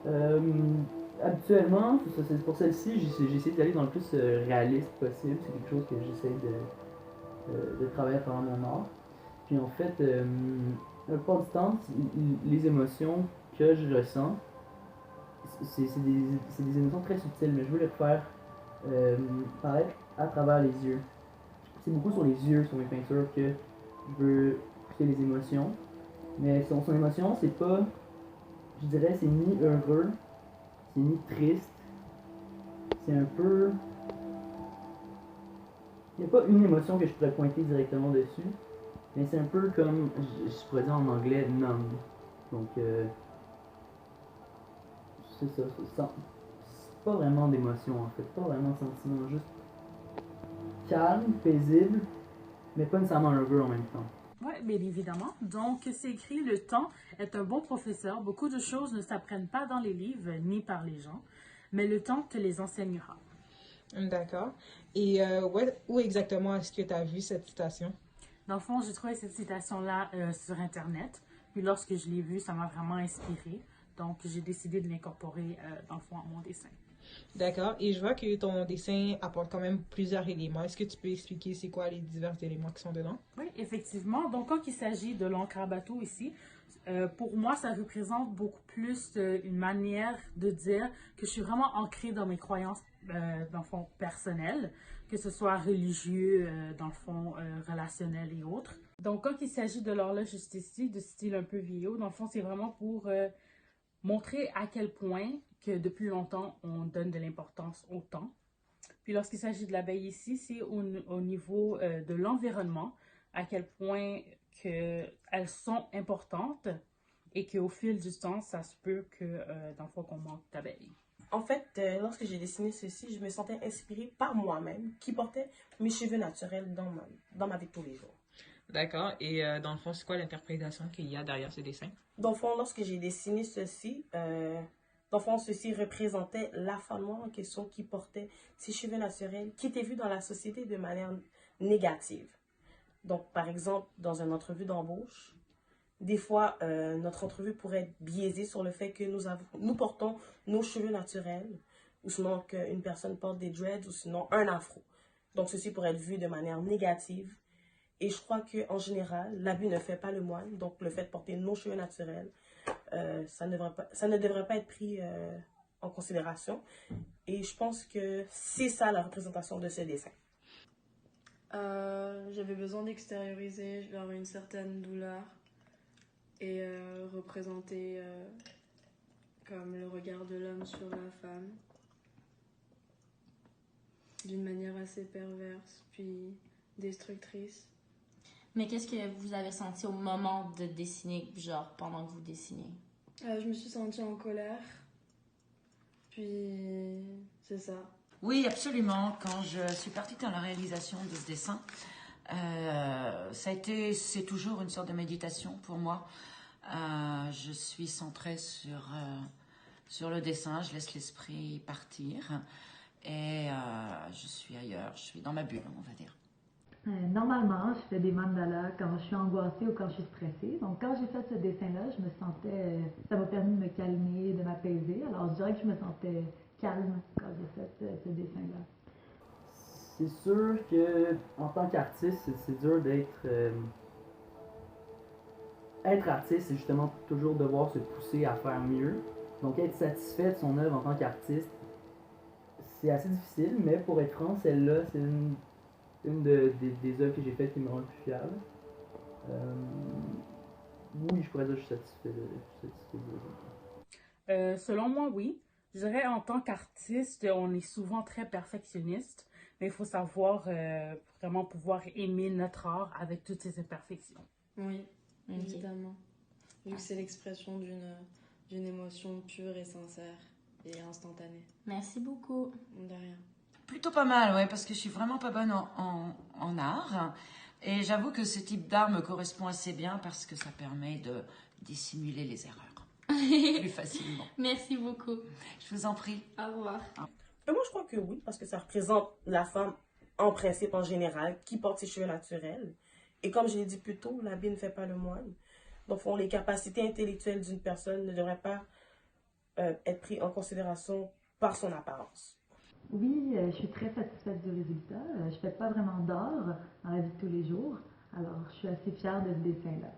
Euh, Habituellement, c'est pour celle-ci, j'ai essayé d'aller dans le plus réaliste possible. C'est quelque chose que j'essaie de travailler à travers mon art. Puis en fait, la plupart du temps, les émotions que je ressens, c'est des émotions très subtiles, mais je veux les faire paraître à travers les yeux. C'est beaucoup sur les yeux, sur mes peintures, que je veux créer les émotions. Mais son émotion, c'est pas, je dirais, c'est ni heureux, c'est ni triste. C'est un peu. Il n'y a pas une émotion que je pourrais pointer directement dessus, mais c'est un peu comme, je pourrais dire en anglais, numb. Donc, c'est ça, c'est pas vraiment d'émotion en fait, pas vraiment de sentiment, juste calme, paisible, mais pas nécessairement heureux en même temps. Oui, bien évidemment. Donc, c'est écrit, le temps est un bon professeur. Beaucoup de choses ne s'apprennent pas dans les livres ni par les gens, mais le temps te les enseignera. D'accord. Et où exactement est-ce que tu as vu cette citation? Dans le fond, j'ai trouvé cette citation-là sur Internet. Puis lorsque je l'ai vue, ça m'a vraiment inspirée. Donc, j'ai décidé de l'incorporer, dans le fond, à mon dessin. D'accord. Et je vois que ton dessin apporte quand même plusieurs éléments. Est-ce que tu peux expliquer c'est quoi les divers éléments qui sont dedans? Oui, effectivement. Donc, quand il s'agit de l'encre à bateau ici, pour moi, ça représente beaucoup plus une manière de dire que je suis vraiment ancrée dans mes croyances, dans le fond, personnelles, que ce soit religieux, dans le fond, relationnel et autres. Donc, quand il s'agit de l'horloge juste ici, de style un peu vieillot, dans le fond, c'est vraiment pour montrer à quel point que depuis longtemps, on donne de l'importance au temps. Puis lorsqu'il s'agit de l'abeille ici, c'est au niveau de l'environnement, à quel point que elles sont importantes et qu'au fil du temps, ça se peut que dans le fond qu'on manque d'abeilles. En fait, lorsque j'ai dessiné ceci, je me sentais inspirée par moi-même, qui portais mes cheveux naturels dans ma vie de tous les jours. D'accord. Et dans le fond, c'est quoi l'interprétation qu'il y a derrière ce dessin? Dans le fond, lorsque j'ai dessiné ceci, dans le fond, ceci représentait la femme noire en question qui portait ses cheveux naturels, qui était vue dans la société de manière négative. Donc, par exemple, dans une entrevue d'embauche, des fois, notre entrevue pourrait être biaisée sur le fait que nous portons nos cheveux naturels, ou sinon qu'une personne porte des dreads, ou sinon un afro. Donc, ceci pourrait être vu de manière négative. Et je crois qu'en général, l'habit ne fait pas le moine. Donc, le fait de porter nos cheveux naturels, ça ne devrait pas être pris en considération. Et je pense que c'est ça la représentation de ce dessin. J'avais besoin d'extérioriser genre une certaine douleur et représenter comme le regard de l'homme sur la femme d'une manière assez perverse puis destructrice. Mais qu'est-ce que vous avez senti au moment de dessiner, genre pendant que vous dessinez? Je me suis sentie en colère, puis c'est ça. Oui, absolument. Quand je suis partie dans la réalisation de ce dessin, c'est toujours une sorte de méditation pour moi. Je suis centrée sur le dessin, je laisse l'esprit partir et je suis ailleurs, je suis dans ma bulle, on va dire. Normalement, je fais des mandalas quand je suis angoissée ou quand je suis stressée. Donc, quand j'ai fait ce dessin-là, ça m'a permis de me calmer, de m'apaiser. Alors, je dirais que je me sentais calme quand j'ai fait ce dessin-là. C'est sûr que en tant qu'artiste, c'est dur être artiste, c'est justement toujours devoir se pousser à faire mieux. Donc, être satisfait de son œuvre en tant qu'artiste, c'est assez difficile, mais pour être franc, celle-là, c'est une des œuvres que j'ai faites qui me rend le plus fier. Oui, je pourrais dire que je suis satisfait de l'œuvre. Selon moi, oui. Je dirais en tant qu'artiste, on est souvent très perfectionniste, mais il faut savoir vraiment pouvoir aimer notre art avec toutes ses imperfections. Oui, évidemment. Vu que c'est l'expression d'une émotion pure et sincère et instantanée. Merci beaucoup. De rien. Plutôt pas mal, ouais, parce que je suis vraiment pas bonne en art. Et j'avoue que ce type d'art me correspond assez bien parce que ça permet de dissimuler les erreurs plus facilement. Merci beaucoup. Je vous en prie. Au revoir. Moi, je crois que oui, parce que ça représente la femme en principe, en général, qui porte ses cheveux naturels. Et comme je l'ai dit plus tôt, l'habit ne fait pas le moine. Donc, les capacités intellectuelles d'une personne ne devraient pas être pris en considération par son apparence. Oui, je suis très satisfaite du résultat. Je fais pas vraiment d'art dans la vie de tous les jours, alors je suis assez fière de ce dessin-là.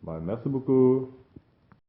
Ben, merci beaucoup.